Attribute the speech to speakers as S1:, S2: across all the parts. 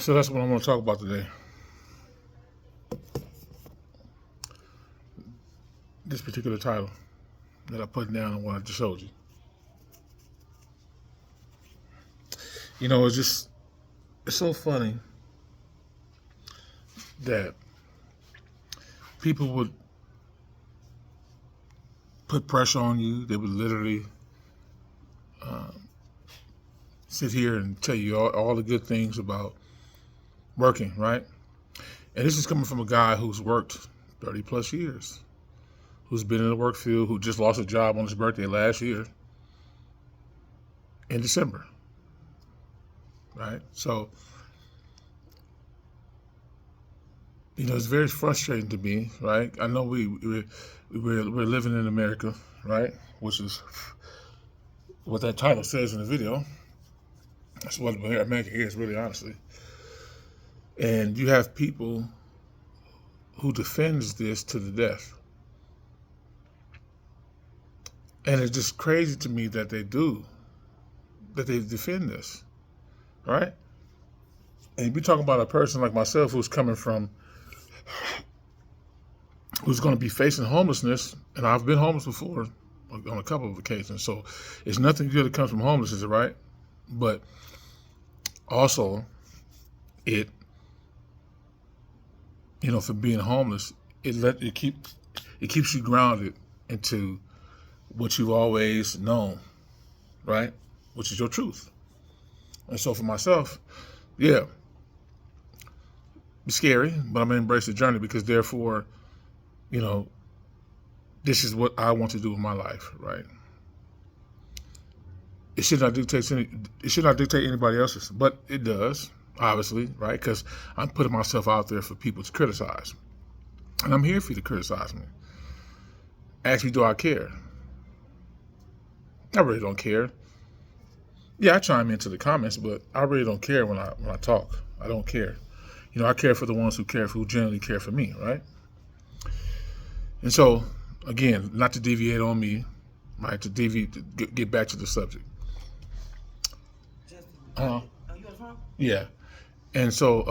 S1: So that's what I'm going to talk about today. This particular title that I put down on what I just showed you. You know, it's so funny that people would put pressure on you. They would literally sit here and tell you all the good things about working, right? And this is coming from a guy who's worked 30 plus years, who's been in the work field, who just lost a job on his birthday last year in December, right? So, you know, it's very frustrating to me, right? I know we're living in America, right? Which is what that title says in the video. That's what America is, really, honestly. And you have people who defends this to the death. And it's just crazy to me that they defend this, right? And you're talking about a person like myself who's going to be facing homelessness, and I've been homeless before on a couple of occasions. So it's nothing good that comes from homelessness, right? But also, for being homeless, it keeps you grounded into what you've always known, right? Which is your truth. And so for myself, yeah, it's scary, but I'm gonna embrace the journey because therefore, this is what I want to do with my life, right? It should not dictate anybody else's, but it does, obviously, right? Because I'm putting myself out there for people to criticize. And I'm here for you to criticize me. Ask me, do I care? I really don't care. Yeah, I chime into the comments, but I really don't care when I talk. I don't care. I care for the ones who generally care for me, right? And so, again, not to deviate on me, right? To get back to the subject.
S2: Are you on the phone?
S1: Yeah. And so,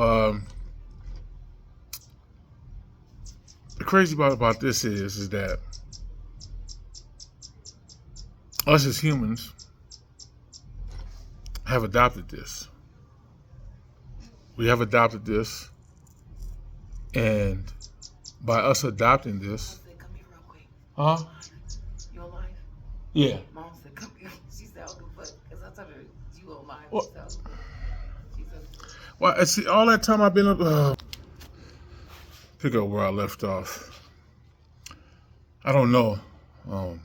S1: the crazy part about this is that us as humans have adopted this. We have adopted this, and by us adopting this,
S2: Mom said, come here real quick.
S1: huh?
S2: You on live?
S1: Yeah.
S2: Mom said, come here. She said, oh, but because I told her you on live.
S1: Well,
S2: She said,
S1: well, I see all that time I've been up. Pick up where I left off. I don't know. I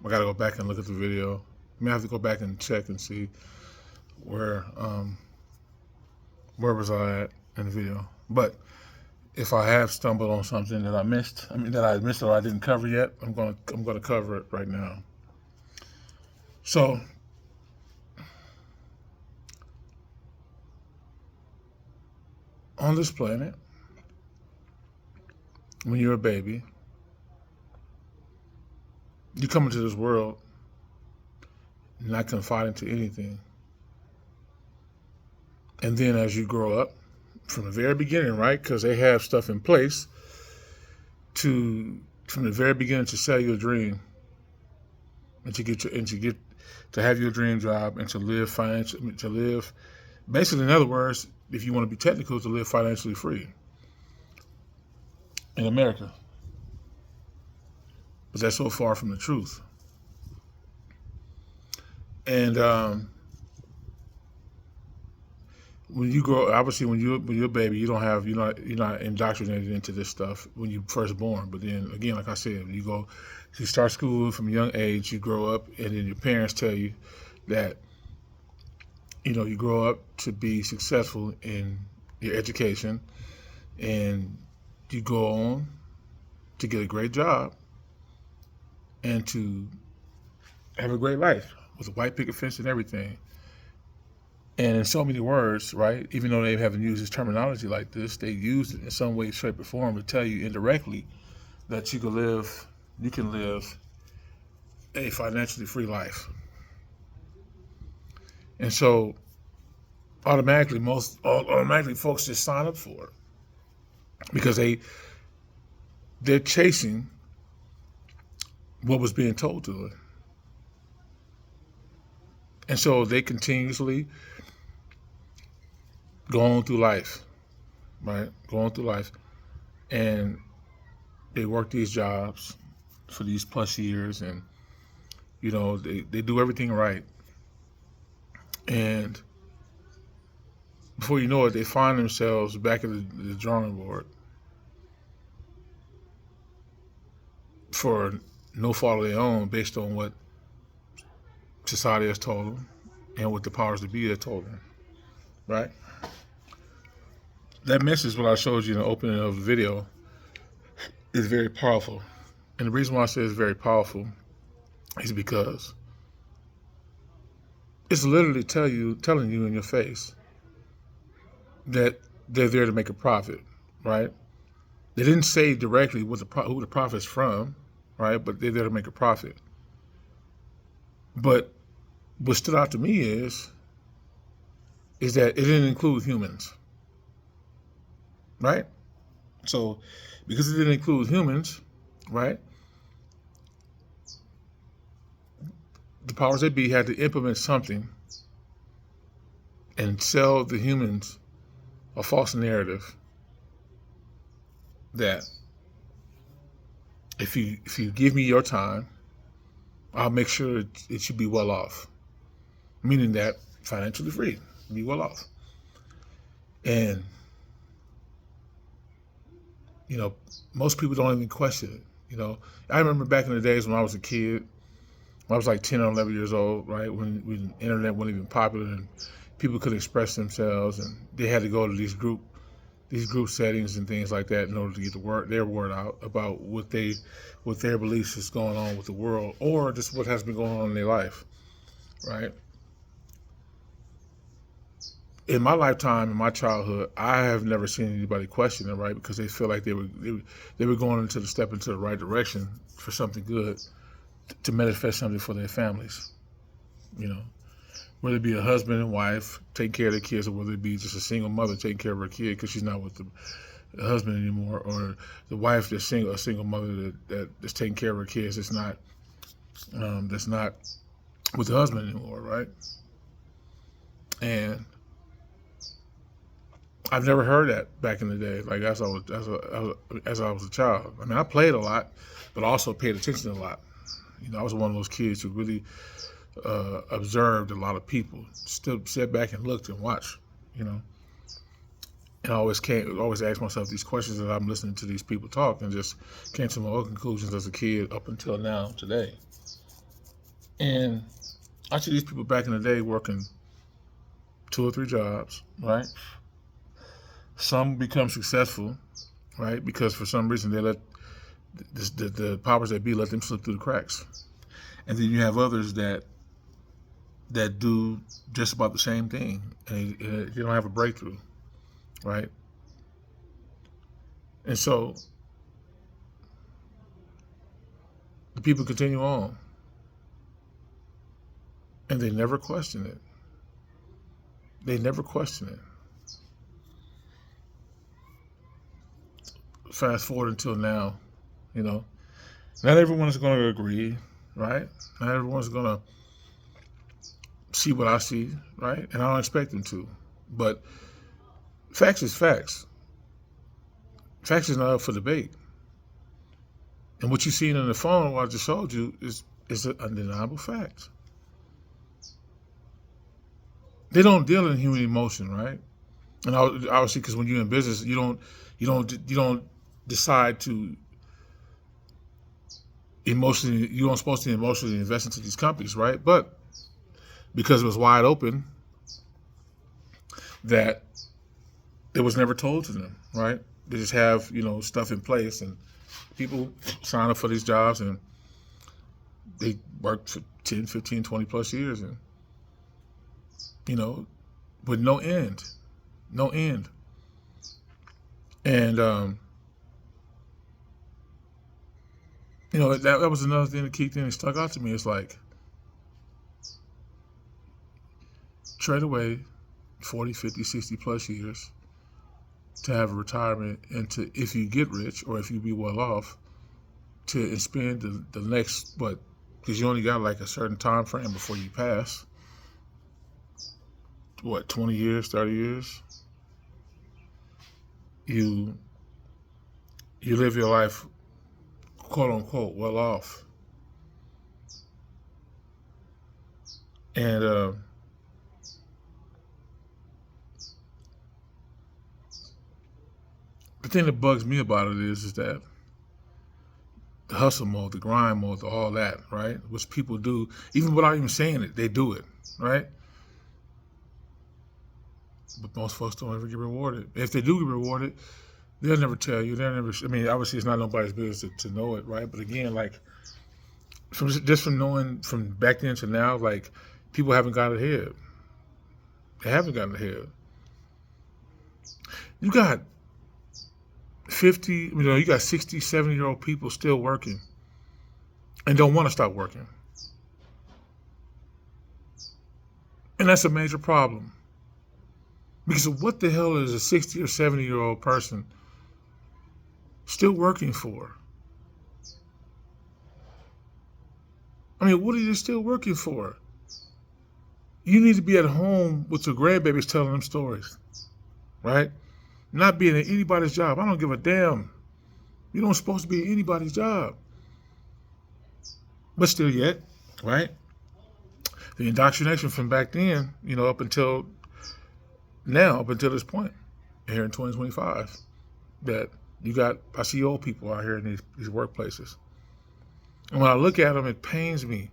S1: gotta go back and look at the video. I may have to go back and check and see where was I at in the video. But if I have stumbled on something that I missed or I didn't cover yet, I'm gonna cover it right now. So on this planet, when you're a baby, you come into this world not confiding to anything. And then as you grow up, from the very beginning, right? Because they have stuff in place from the very beginning to sell your dream and to have your dream job and to live basically, in other words, if you want to be technical, to live financially free in America. But that's so far from the truth. And when you grow, obviously, when you're a baby, you're not indoctrinated into this stuff when you're first born. But then again, like I said, you start school from a young age, you grow up, and then your parents tell you that you grow up to be successful in your education, and you go on to get a great job and to have a great life with a white picket fence and everything. And in so many words, right, even though they haven't used this terminology like this, they use it in some way, shape, or form to tell you indirectly that you can live a financially free life. And so automatically folks just sign up for it because they're chasing what was being told to them. And so they continuously go on through life, right? Go on through life. And they work these jobs for these plus years and, they do everything right. And before you know it, they find themselves back at the drawing board for no fault of their own based on what society has told them and what the powers that be have told them, right? That message, what I showed you in the opening of the video, is very powerful. And the reason why I say it's very powerful is because it's literally telling you in your face that they're there to make a profit, right? They didn't say directly who the profit's from, right? But they're there to make a profit. But what stood out to me is that it didn't include humans, right? So because it didn't include humans, right, the powers that be had to implement something and sell the humans a false narrative that if you give me your time, I'll make sure it should be well off, meaning that financially free, be well off. And most people don't even question it. I remember back in the days when I was a kid, when I was like 10 or 11 years old, right, when the internet wasn't even popular and people could express themselves and they had to go to these group settings and things like that in order to get their word out about what their beliefs is going on with the world or just what has been going on in their life, right? In my lifetime, in my childhood, I have never seen anybody question it, right? Because they feel like they were going into the right direction for something good, to manifest something for their families, whether it be a husband and wife taking care of their kids, or whether it be just a single mother taking care of her kid because she's not with the husband anymore, or the wife that's a single mother that's taking care of her kids that's not with the husband anymore, right? And I've never heard that back in the day, like as I was a child. I mean, I played a lot, but I also paid attention a lot. I was one of those kids who really observed a lot of people, still sat back and looked and watched, and I always asked myself these questions as I'm listening to these people talk, and just came to my own conclusions as a kid up until now, today. And I see these people back in the day working 2 or 3 jobs, right? Some become successful, right? Because for some reason they let the powers that be let them slip through the cracks. And then you have others that do just about the same thing, and they don't have a breakthrough, right? And so the people continue on, and they never question it. They never question it. Fast forward until now, not everyone is going to agree, right? Not everyone's going to see what I see, right? And I don't expect them to. But facts is facts. Facts is not up for debate. And what you seen on the phone, what I just showed you, is an undeniable fact. They don't deal in human emotion, right? And obviously, because when you're in business, you don't decide to you don't supposed to emotionally invest into these companies, right? But because it was wide open, that it was never told to them, right? They just have, stuff in place, and people sign up for these jobs and they work for 10, 15, 20 plus years, and, with no end. And, that was another thing, the key thing that stuck out to me. It's like, trade away 40, 50, 60 plus years to have a retirement, and to, if you get rich or if you be well off, to spend the next, what, because you only got like a certain time frame before you pass, what, 20 years, 30 years, you you live your life, quote unquote, well off. And the thing that bugs me about it is that the hustle mode, the grind mode, all that, right? Which people do, even without even saying it, they do it, right? But most folks don't ever get rewarded. If they do get rewarded, they'll never tell you. They'll never. I mean, obviously, it's not nobody's business to know it, right? But again, like from knowing from back then to now, like people haven't got ahead. They haven't gotten ahead. You got 50, you got 60, 70-year-old people still working and don't want to stop working. And that's a major problem. Because what the hell is a 60 or 70-year-old person still working for? I mean, what are you still working for? You need to be at home with your grandbabies telling them stories, right? Not being at anybody's job. I don't give a damn. You don't supposed to be at anybody's job. But still yet, right? The indoctrination from back then, up until now, up until this point, here in 2025, that I see old people out here in these workplaces. And when I look at them, it pains me.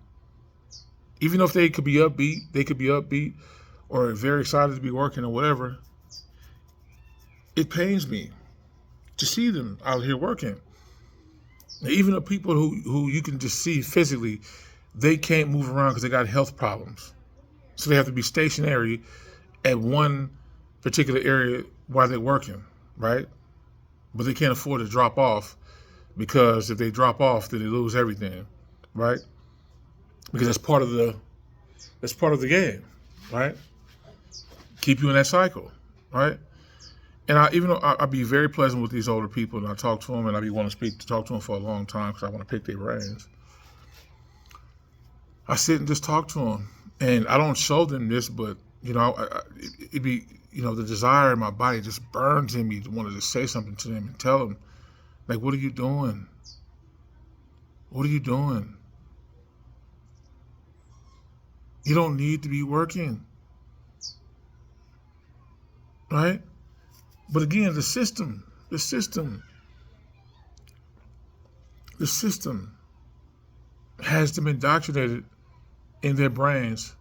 S1: Even if they could be upbeat or very excited to be working or whatever, it pains me to see them out here working. Even the people who you can just see physically, they can't move around because they got health problems. So they have to be stationary at one particular area while they're working, right? But they can't afford to drop off, because if they drop off, then they lose everything, right? Because that's part of the game, right? Keep you in that cycle, right? And I'll be very pleasant with these older people, and I talk to them, and I be wanting to talk to them for a long time because I want to pick their brains. I sit and just talk to them, and I don't show them this, but it'd be the desire in my body just burns in me to want to just say something to them and tell them, like, what are you doing? What are you doing? You don't need to be working, right? But again, the system has them indoctrinated in their brains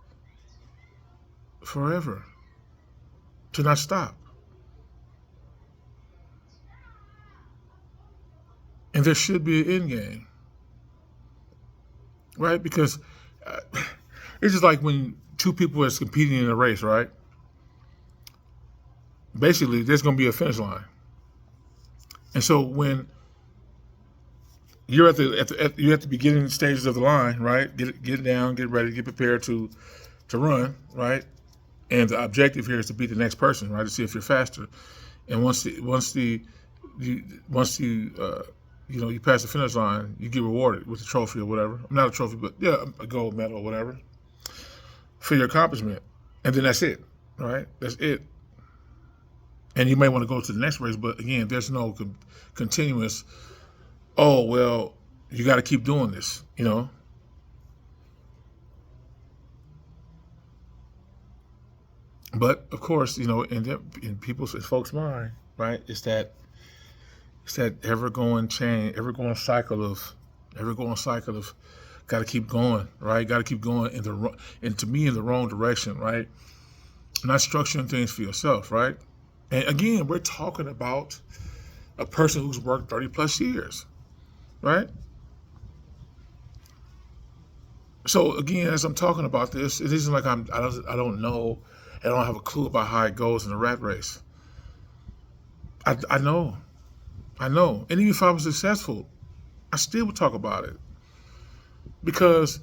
S1: forever to not stop. And there should be an end game, right? Because it's just like when two people are competing in a race, right? Basically, there's going to be a finish line. And so when you're at the beginning stages of the line, right? Get down, get ready, get prepared to run, right? And the objective here is to beat the next person, right? To see if you're faster. And once you pass the finish line, you get rewarded with a trophy or whatever. Not a trophy, but a gold medal or whatever for your accomplishment. And then that's it, right? That's it. And you may want to go to the next race, but again, there's no continuous, oh, well, you got to keep doing this, But of course, in folks' mind, right, it's that ever going cycle of got to keep going, right? Got to keep going in the wrong direction, right? Not structuring things for yourself, right? And again, we're talking about a person who's worked 30 plus years, right? So again, as I'm talking about this, it isn't like I don't know, I don't have a clue about how it goes in a rat race. I know. And even if I was successful, I still would talk about it. Because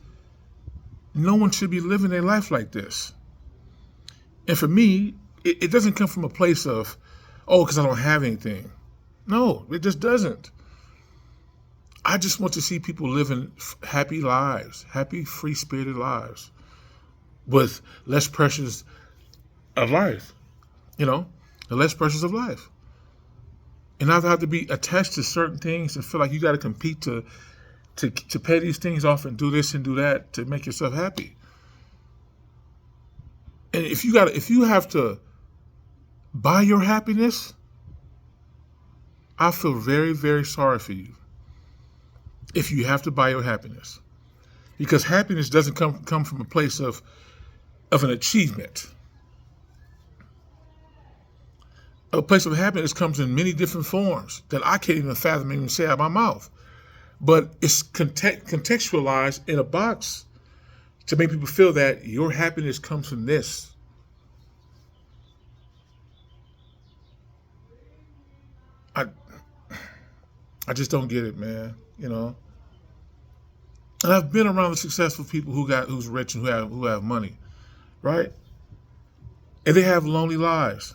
S1: no one should be living their life like this. And for me, it doesn't come from a place of, oh, because I don't have anything. No, it just doesn't. I just want to see people living happy lives, happy, free-spirited lives with less pressures of life, you know, the less pressures of life. And not have to be attached to certain things and feel like you got to compete to pay these things off and do this and do that to make yourself happy. And if you have to buy your happiness, I feel very, very sorry for you. If you have to buy your happiness, because happiness doesn't come from a place of an achievement. A place of happiness comes in many different forms that I can't even fathom, even say out of my mouth. But it's contextualized in a box to make people feel that your happiness comes from this. I just don't get it, man. You know. And I've been around the successful people who's rich and who have money, right? And they have lonely lives.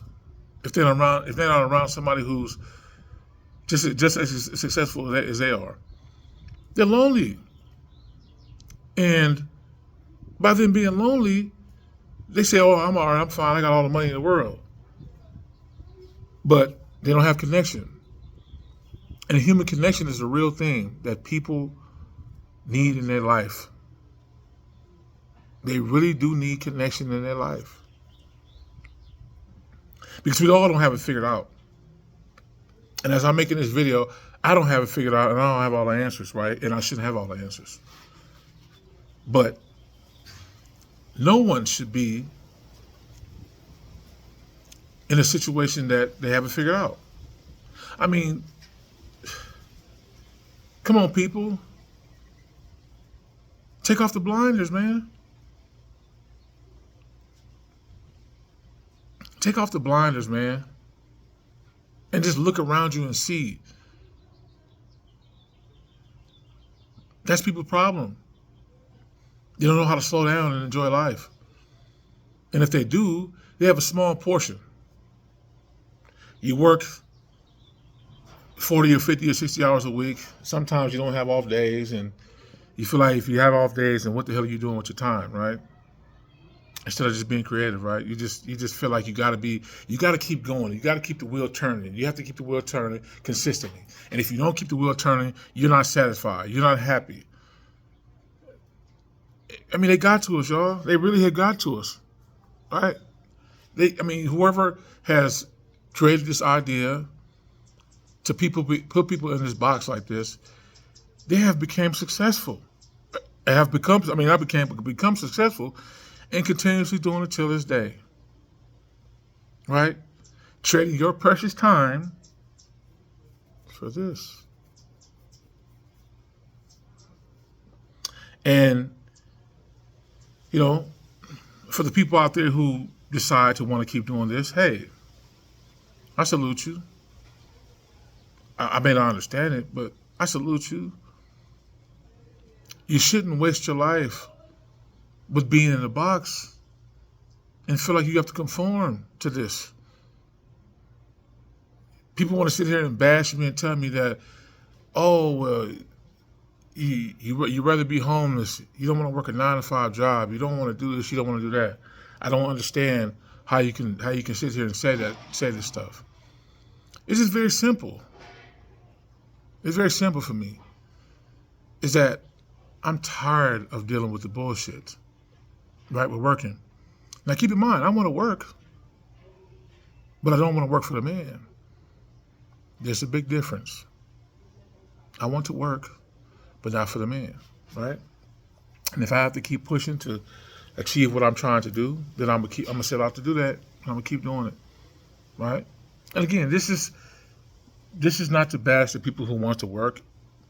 S1: If they're not around somebody who's just as successful as they are, they're lonely. And by them being lonely, they say, "Oh, I'm all right, I'm fine, I got all the money in the world," but they don't have connection. And human connection is a real thing that people need in their life. They really do need connection in their life. Because we all don't have it figured out. And as I'm making this video, I don't have it figured out and I don't have all the answers, right? And I shouldn't have all the answers. But no one should be in a situation that they haven't figured out. I mean, come on, people. Take off the blinders, man. Take off the blinders, man. And just look around you and see. That's people's problem. They don't know how to slow down and enjoy life. And if they do, they have a small portion. You work 40 or 50 or 60 hours a week. Sometimes you don't have off days, and you feel like if you have off days, then what the hell are you doing with your time, right? Instead of just being creative, right? You just feel like you got to keep going. You got to keep the wheel turning. You have to keep the wheel turning consistently. And if you don't keep the wheel turning, you're not satisfied. You're not happy. I mean, they got to us, y'all. They really had got to us, right? Whoever has created this idea to put people in this box like this, they have become successful. Become successful and continuously doing it till this day. Right? Trading your precious time for this. And, you know, for the people out there who decide to want to keep doing this, hey, I salute you. I may not understand it, but I salute you. You shouldn't waste your life with being in a box and feel like you have to conform to this. People want to sit here and bash me and tell me that, oh, well, you rather be homeless. You don't want to work a 9-to-5 job. You don't want to do this. You don't want to do that. I don't understand how you can sit here and say this stuff. It's just very simple. It's very simple for me. Is that I'm tired of dealing with the bullshit. Right, we're working. Now keep in mind, I want to work, but I don't want to work for the man. There's a big difference. I want to work, but not for the man, right? And if I have to keep pushing to achieve what I'm trying to do, then I'm gonna set out to do that. I'm gonna keep doing it, right? And again, this is not to bash the people who want to work,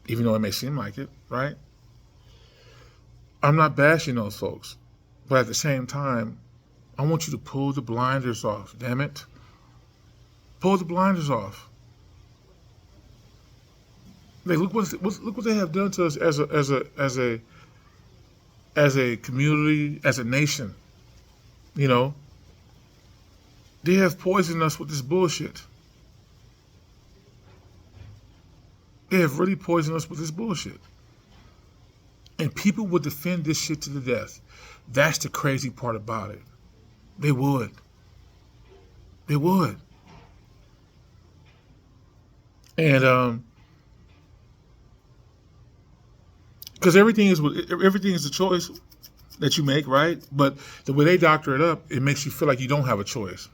S1: even though it may seem like it, right? I'm not bashing those folks. But at the same time, I want you to pull the blinders off. Damn it, pull the blinders off. Like, look what they have done to us as a community, as a nation. You know, They have poisoned us with this bullshit. They have really poisoned us with this bullshit. And people would defend this shit to the death. That's the crazy part about it. They would. They would. And because everything is a choice that you make, right? But the way they doctor it up, it makes you feel like you don't have a choice.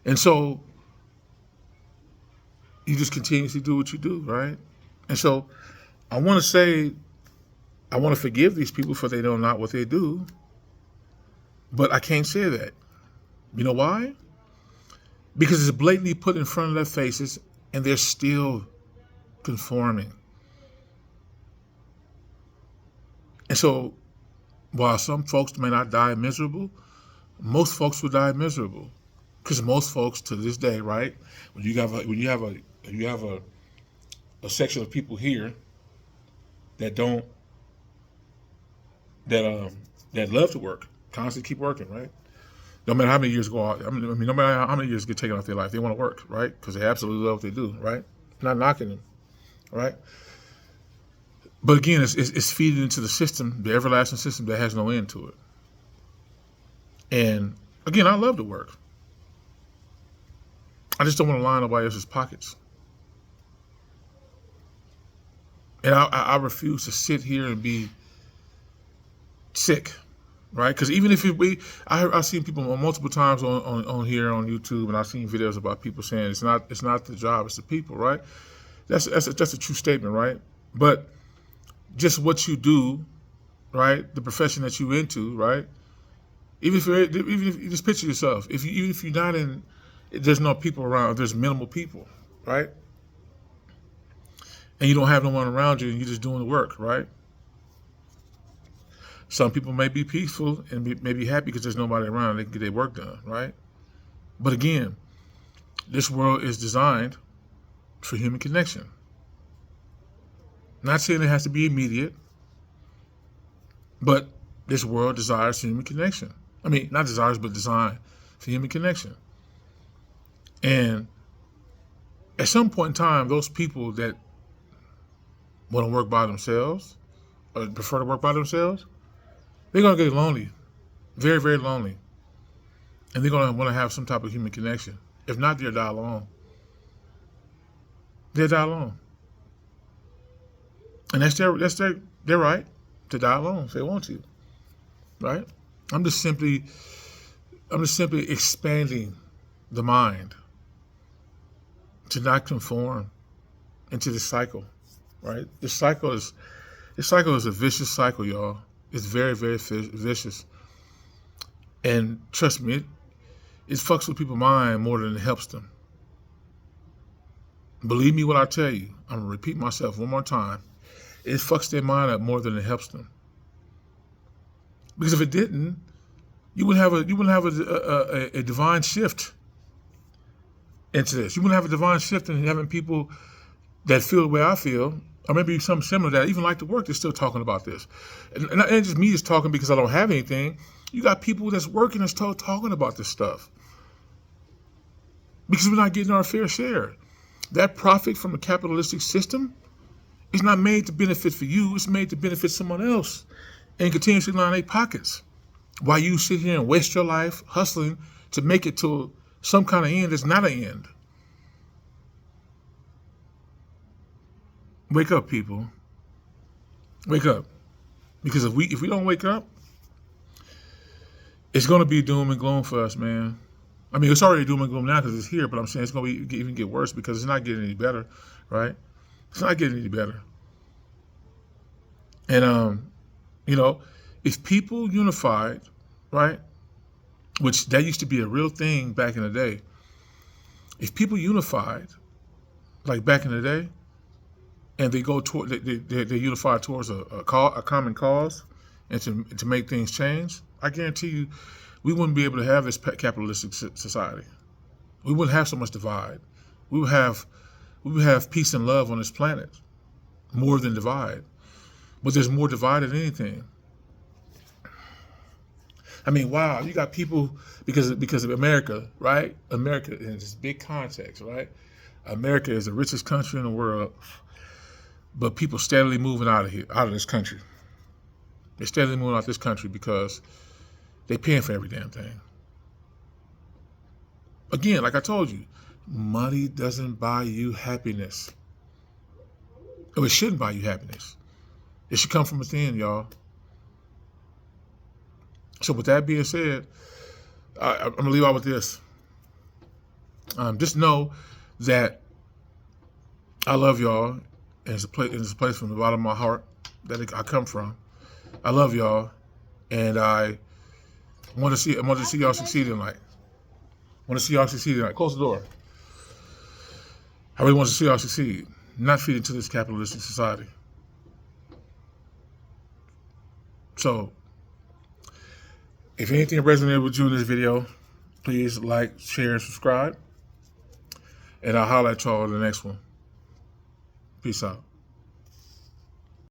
S1: And so you just continuously do what you do, right? And so I want to forgive these people for they know not what they do, but I can't say that. You know why? Because it's blatantly put in front of their faces and they're still conforming. And so while some folks may not die miserable, most folks will die miserable. Because most folks to this day, right? When you have a section of people here that don't that love to work, constantly keep working, right? No matter how many years go out, no matter how many years get taken off their life, they want to work, right? Because they absolutely love what they do, right? Not knocking them, right? But again, it's feeding into the system, the everlasting system that has no end to it. And again, I love to work. I just don't want to line nobody else's pockets. And I refuse to sit here and be sick, right? Because even if I've seen people multiple times on here on YouTube, and I've seen videos about people saying it's not the job, it's the people, right? That's a true statement, right? But just what you do, right? The profession that you into, right? Even if you just picture yourself, even if you're not in, there's no people around, there's minimal people, right? And you don't have no one around you, and you're just doing the work, right? Some people may be peaceful and may be happy because there's nobody around, they can get their work done, right? But again, this world is designed for human connection. Not saying it has to be immediate, but this world desires human connection. I mean, not desires, but designed for human connection. And at some point in time, those people that want to work by themselves or prefer to work by themselves, they're going to get lonely, very, very lonely. And they're going to want to have some type of human connection. If not, they'll die alone. They'll die alone. And that's their right to die alone if they want to, right? I'm just simply expanding the mind to not conform into this cycle, right? This cycle is a vicious cycle, y'all. It's very, very vicious. And trust me, it fucks with people's mind more than it helps them. Believe me when I tell you, I'm gonna repeat myself one more time. It fucks their mind up more than it helps them. Because if it didn't, you wouldn't have a divine shift into this. You wouldn't have a divine shift in having people that feel the way I feel, or maybe something similar that even like to work, they're still talking about this. And just me just talking because I don't have anything. You got people that's working and still talking about this stuff. Because we're not getting our fair share. That profit from a capitalistic system is not made to benefit for you, it's made to benefit someone else and continuously line their pockets. While you sit here and waste your life hustling to make it to some kind of end that's not an end. Wake up, people. Wake up. Because if we don't wake up, it's going to be doom and gloom for us, man. I mean, it's already doom and gloom now because it's here, but I'm saying it's going to even get worse because it's not getting any better, right? It's not getting any better. And, if people unified, right, which that used to be a real thing back in the day, if people unified, like back in the day, and they go toward, they unify towards a common cause, and to make things change, I guarantee you, we wouldn't be able to have this capitalistic society. We wouldn't have so much divide. We would have peace and love on this planet, more than divide. But there's more divide than anything. I mean, wow, you got people because of America, right? America in this big context, right? America is the richest country in the world, but people steadily moving out of here, out of this country. They're steadily moving out of this country because they're paying for every damn thing. Again, like I told you, money doesn't buy you happiness. Or it shouldn't buy you happiness. It should come from within, y'all. So with that being said, I'm gonna leave out with this. Just know that I love y'all, and it's a place from the bottom of my heart that I come from. I love y'all, and I want to see y'all succeed in life. Close the door. I really want to see y'all succeed, not feed into this capitalistic society. So, if anything resonated with you in this video, please like, share, and subscribe. And I'll holler at y'all in the next one. Peace out.